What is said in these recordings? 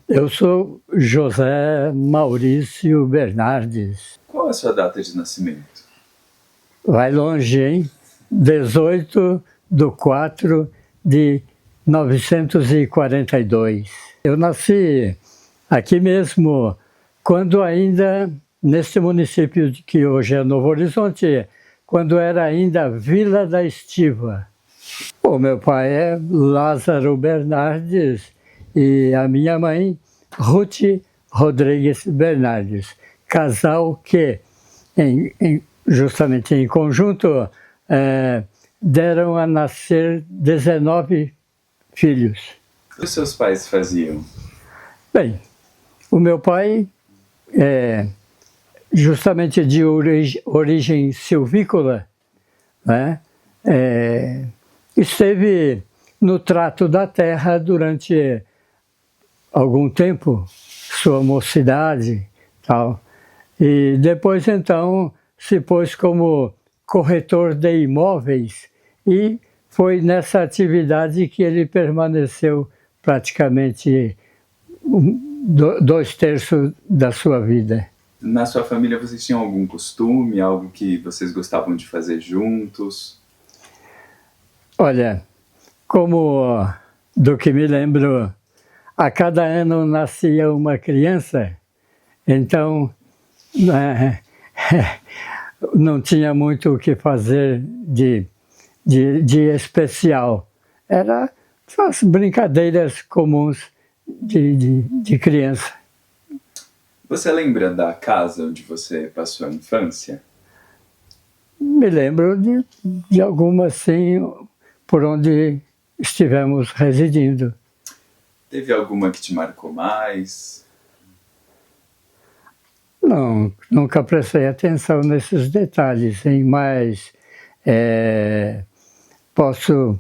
Eu sou José Maurício Bernardes. Qual a sua data de nascimento? Vai longe, hein? 18/4/1942. Eu nasci aqui mesmo, quando ainda, neste município que hoje é Novo Horizonte, quando era ainda Vila da Estiva. O meu pai é Lázaro Bernardes e a minha mãe, Ruth Rodrigues Bernardes. Casal que, justamente em conjunto, deram a nascer 19 filhos. O que os seus pais faziam? Bem, o meu pai justamente de origem silvícola, né? Esteve no trato da terra durante algum tempo, sua mocidade, tal. E depois, então, se pôs como corretor de imóveis e foi nessa atividade que ele permaneceu praticamente 2/3 da sua vida. Na sua família vocês tinham algum costume, algo que vocês gostavam de fazer juntos? Olha, como do que me lembro, a cada ano nascia uma criança, então não tinha muito o que fazer de especial. Era as brincadeiras comuns de criança. Você lembra da casa onde você passou a infância? Me lembro de algumas, sim, por onde estivemos residindo. Teve alguma que te marcou mais? Não, nunca prestei atenção nesses detalhes, hein? Mas posso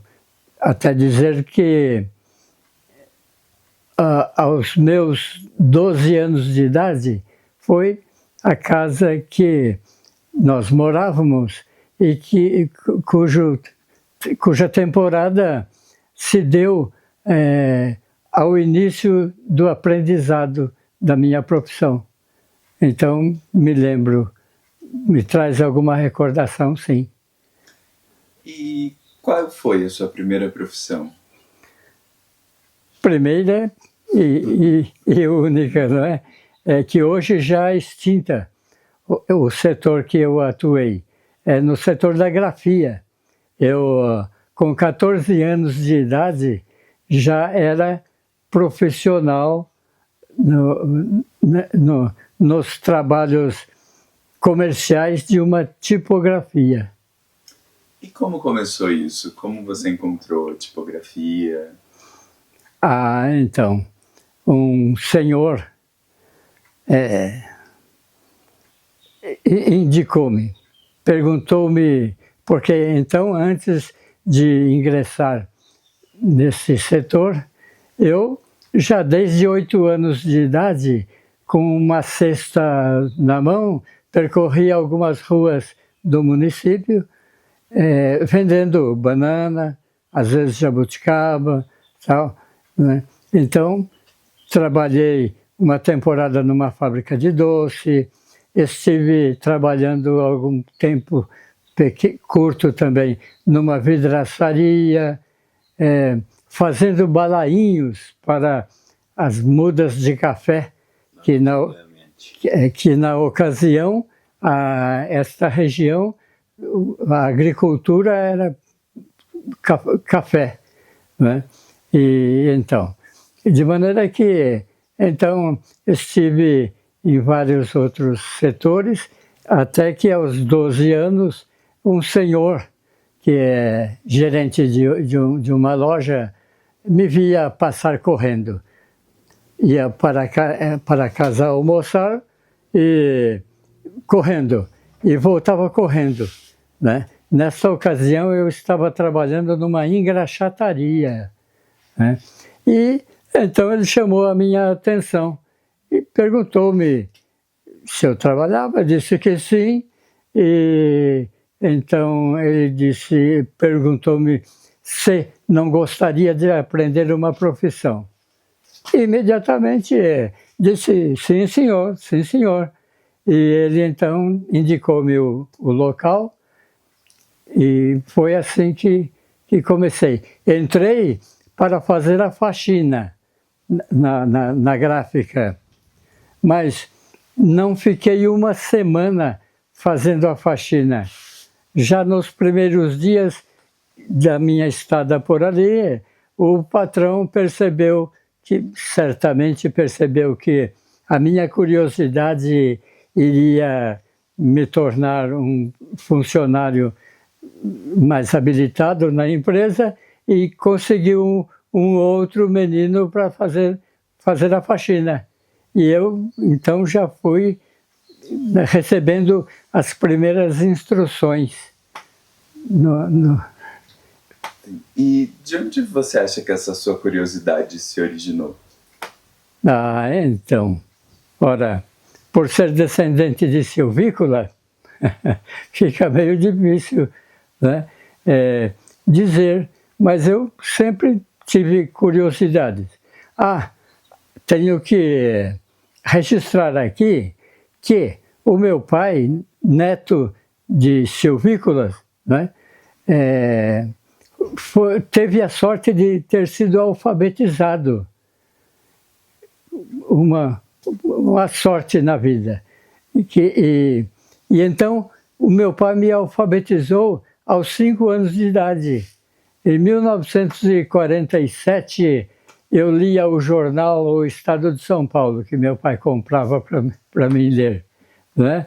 até dizer que aos meus 12 anos de idade foi a casa que nós morávamos e cuja temporada se deu ao início do aprendizado da minha profissão. Então, me lembro, me traz alguma recordação, sim. E qual foi a sua primeira profissão? Primeira e única, não é? É que hoje já extinta o setor que eu atuei. É no setor da grafia. Eu, com 14 anos de idade, já era profissional nos trabalhos comerciais de uma tipografia. E como começou isso? Como você encontrou a tipografia? Então, um senhor indicou-me, perguntou-me, porque então, antes de ingressar nesse setor, eu já desde 8 anos de idade, com uma cesta na mão, percorri algumas ruas do município, vendendo banana, às vezes jabuticaba, tal, né? Então, trabalhei uma temporada numa fábrica de doce, estive trabalhando algum tempo curto também numa vidraçaria, fazendo balainhos para as mudas de café, que na ocasião, esta região, a agricultura era café, né? E então, de maneira que, então, estive em vários outros setores, até que aos 12 anos, um senhor, que é gerente de uma loja, me via passar correndo. Ia para casa almoçar e correndo, e voltava correndo, né? Nessa ocasião eu estava trabalhando numa engraxataria, né? E então ele chamou a minha atenção e perguntou-me se eu trabalhava, disse que sim, e então ele perguntou-me se não gostaria de aprender uma profissão. imediatamente disse, sim senhor, sim senhor. E ele então indicou-me o local e foi assim que comecei. Entrei para fazer a faxina na gráfica, mas não fiquei uma semana fazendo a faxina. Já nos primeiros dias da minha estada por ali, o patrão certamente percebeu que a minha curiosidade iria me tornar um funcionário mais habilitado na empresa e conseguiu um outro menino para fazer a faxina. E eu, então, já fui recebendo as primeiras instruções. E de onde você acha que essa sua curiosidade se originou? Então, ora, por ser descendente de silvícola, fica meio difícil, né, dizer, mas eu sempre tive curiosidades. Tenho que registrar aqui que o meu pai, neto de silvícolas, né, teve a sorte de ter sido alfabetizado. Uma sorte na vida. E então o meu pai me alfabetizou aos 5 anos de idade. Em 1947 eu lia o jornal O Estado de São Paulo, que meu pai comprava para mim ler, né?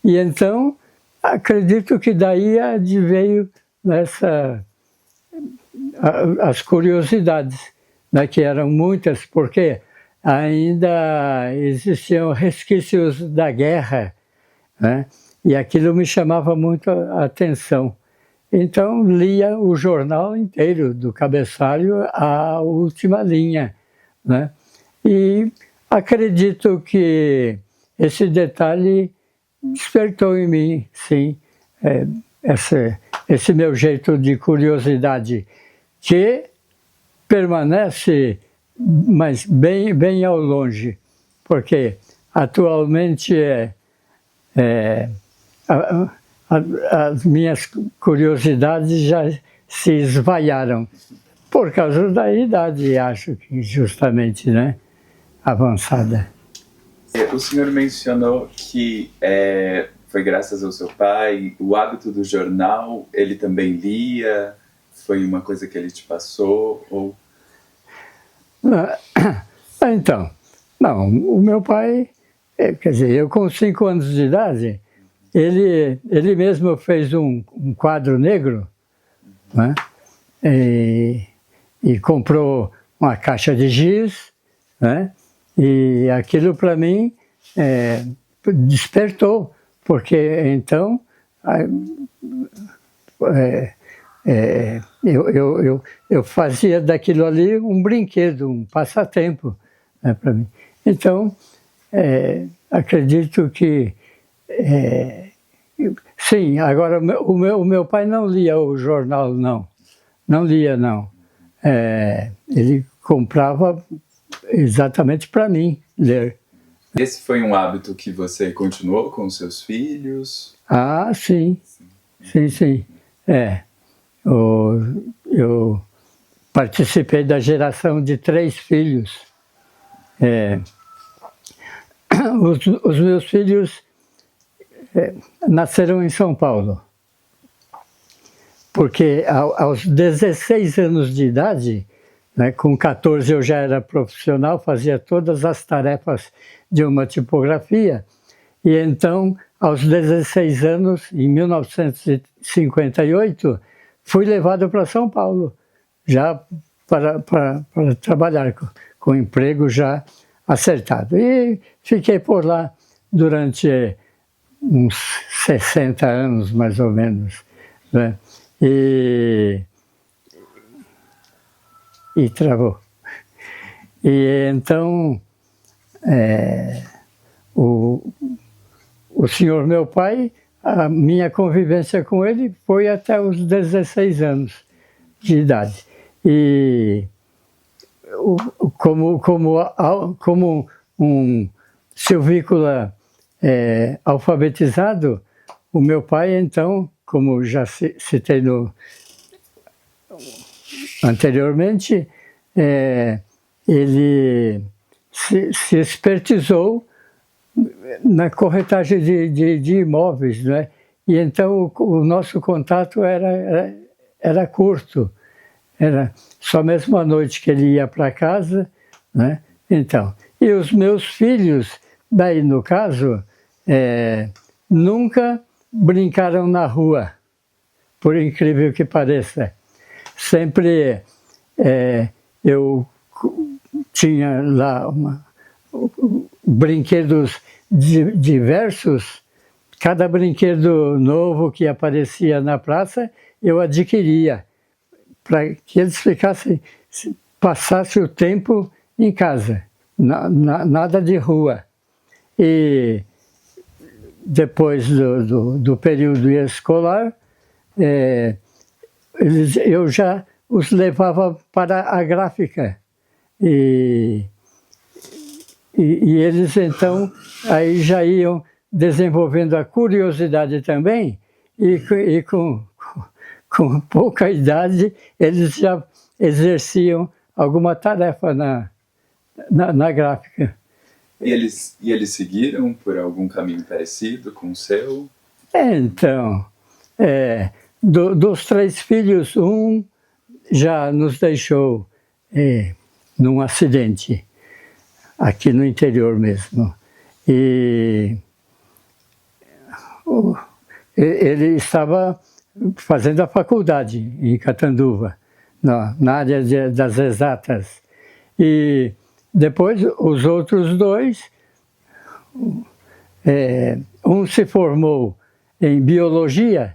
E então acredito que daí veio as curiosidades, né, que eram muitas, porque ainda existiam resquícios da guerra, né? E aquilo me chamava muito a atenção. Então, lia o jornal inteiro, do cabeçalho à última linha, né? E acredito que esse detalhe despertou em mim, sim, esse meu jeito de curiosidade, que permanece, mas bem ao longe, porque atualmente as minhas curiosidades já se esvaiaram, por causa da idade, acho que justamente, né, avançada. O senhor mencionou que foi graças ao seu pai, o hábito do jornal, ele também lia, foi uma coisa que ele te passou, ou... Então, não, o meu pai, quer dizer, eu com 5 anos de idade, ele mesmo fez um quadro negro, né? E comprou uma caixa de giz, né? E aquilo para mim despertou, porque então eu fazia daquilo ali um brinquedo, um passatempo, né, para mim. Então, acredito que sim. Agora, o meu pai não lia o jornal, não lia, não. Ele comprava exatamente para mim ler. Esse foi um hábito que você continuou com os seus filhos? Sim. Sim. Eu participei da geração de 3 filhos. Os meus filhos nasceram em São Paulo, porque aos 16 anos de idade, né, com 14 eu já era profissional, fazia todas as tarefas de uma tipografia, e então, aos 16 anos, em 1958, fui levado para São Paulo, já para trabalhar com emprego já acertado. E fiquei por lá durante uns 60 anos, mais ou menos, né? E travou. E então, o senhor meu pai, a minha convivência com ele foi até os 16 anos de idade. E como um silvícola alfabetizado, o meu pai, então, como já citei anteriormente, ele se expertizou na corretagem de imóveis, né? E então o nosso contato era curto, era só mesmo à noite que ele ia para casa, né? Então, e os meus filhos, daí no caso, nunca brincaram na rua, por incrível que pareça. Sempre eu tinha lá brinquedos diversos. Cada brinquedo novo que aparecia na praça, eu adquiria, para que eles passassem o tempo em casa, nada de rua. E depois do período escolar, eu já os levava para a gráfica. E eles, então, aí já iam desenvolvendo a curiosidade também, e com pouca idade, eles já exerciam alguma tarefa na gráfica. E eles seguiram por algum caminho parecido com o seu? Então, dos 3 filhos, um já nos deixou num acidente, aqui no interior mesmo. E ele estava fazendo a faculdade em Catanduva, na área das exatas. E depois os outros 2, um se formou em biologia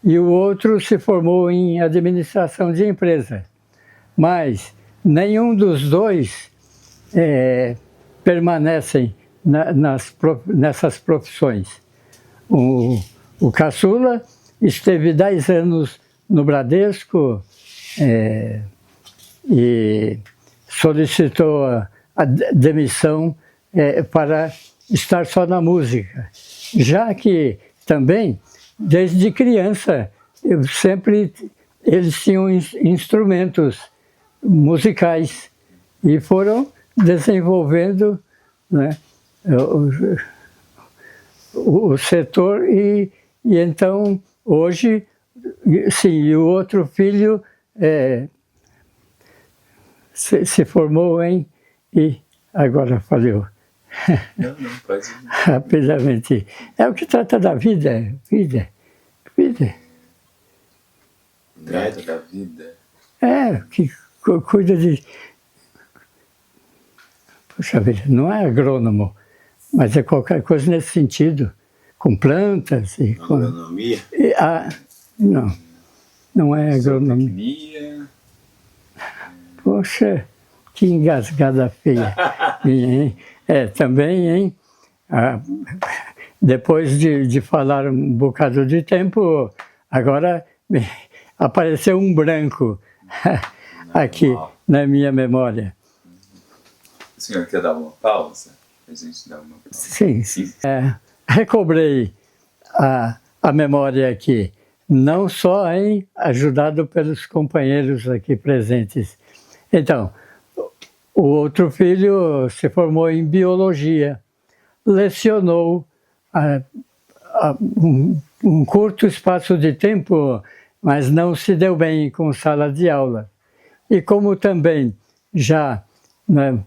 e o outro se formou em administração de empresa. Mas nenhum dos 2 permanecem nessas profissões. O caçula esteve 10 anos no Bradesco e solicitou a demissão para estar só na música. Já que também, desde criança, eles tinham instrumentos musicais e foram desenvolvendo, né, o setor e então hoje, sim, o outro filho se formou e agora falhou. Não, pode ir. Rapidamente. É o que trata da vida. Trata da vida. Que cuida de... Puxa vida, não é agrônomo, mas é qualquer coisa nesse sentido, com plantas e com... Agronomia? Não é agronomia. Zootecnia. Poxa, que engasgada feia. Hein? Também, hein? Depois de falar um bocado de tempo, agora apareceu um branco aqui na minha memória. O senhor quer dar uma pausa? A gente dá uma pausa. Sim. Recobrei a memória aqui, não só ajudado pelos companheiros aqui presentes. Então, o outro filho se formou em biologia, lecionou um curto espaço de tempo, mas não se deu bem com sala de aula. E como também já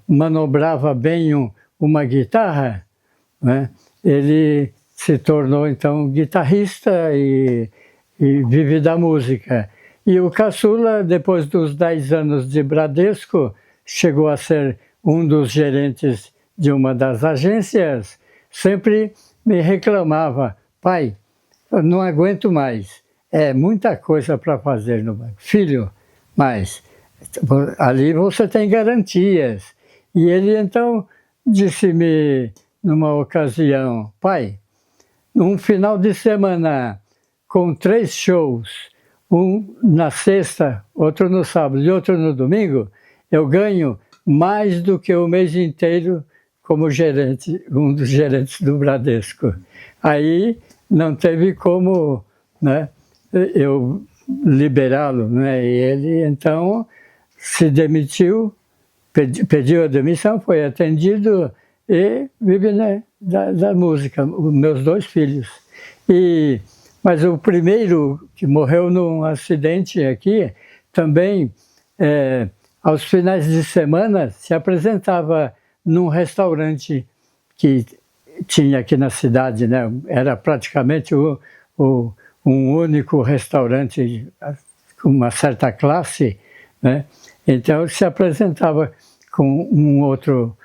manobrava bem uma guitarra, né, ele se tornou então guitarrista e vive da música. E o caçula, depois dos 10 anos de Bradesco, chegou a ser um dos gerentes de uma das agências, sempre me reclamava: pai, eu não aguento mais, é muita coisa para fazer no banco. Filho, mas ali você tem garantias. E ele então disse-me numa ocasião: pai, num final de semana com 3 shows, um na sexta, outro no sábado e outro no domingo, eu ganho mais do que o mês inteiro como gerente, um dos gerentes do Bradesco. Aí não teve como, né, eu liberá-lo, né? E ele então se demitiu, pediu a demissão, foi atendido e vive, né, da música, os meus 2 filhos. Mas o primeiro que morreu num acidente aqui, também aos finais de semana se apresentava num restaurante que tinha aqui na cidade, né? Era praticamente um único restaurante com uma certa classe, né? Então se apresentava com um outro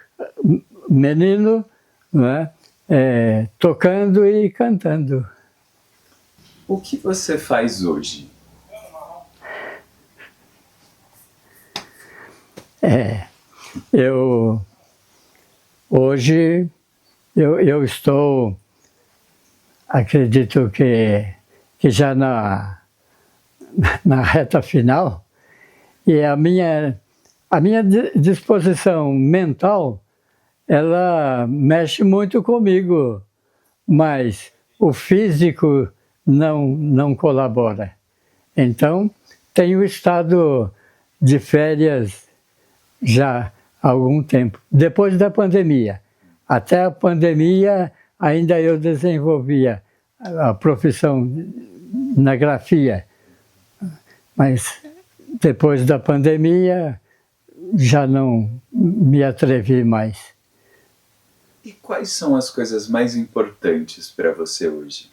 menino, né? Tocando e cantando. O que você faz hoje? Hoje eu estou, acredito que já na reta final, e a minha disposição mental, ela mexe muito comigo, mas o físico não colabora. Então, tenho estado de férias já há algum tempo. Depois da pandemia. Até a pandemia, ainda eu desenvolvia a profissão na grafia. Mas depois da pandemia, já não me atrevi mais. E quais são as coisas mais importantes para você hoje?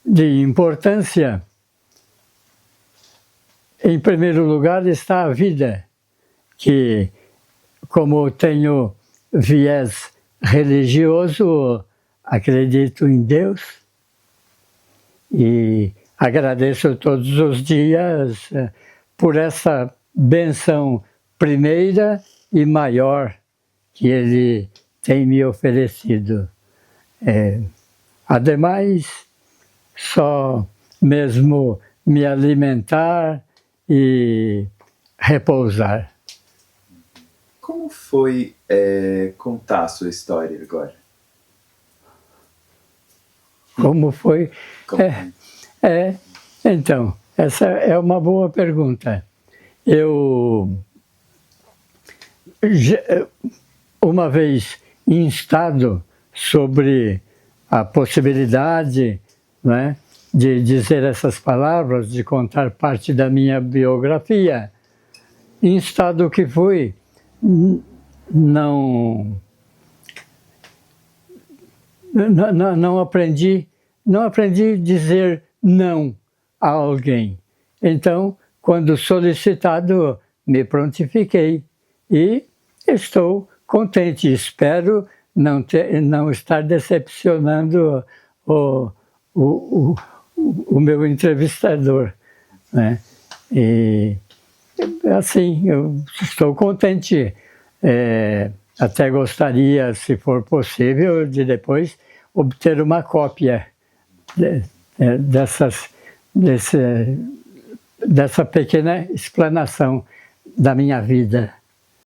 De importância, em primeiro lugar está a vida, que como tenho viés religioso, acredito em Deus e agradeço todos os dias por essa bênção primeira e maior que Ele tem me oferecido. Ademais, só mesmo me alimentar e repousar. Como foi contar a sua história agora? Como foi? Então, essa é uma boa pergunta. Eu, uma vez instado sobre a possibilidade, né, de dizer essas palavras, de contar parte da minha biografia, instado que fui, não aprendi a dizer não a alguém. Então, quando solicitado, me prontifiquei e estou contente. Espero não estar decepcionando o meu entrevistador, né? E assim, eu estou contente. Até gostaria, se for possível, de depois obter uma cópia dessa pequena explanação da minha vida.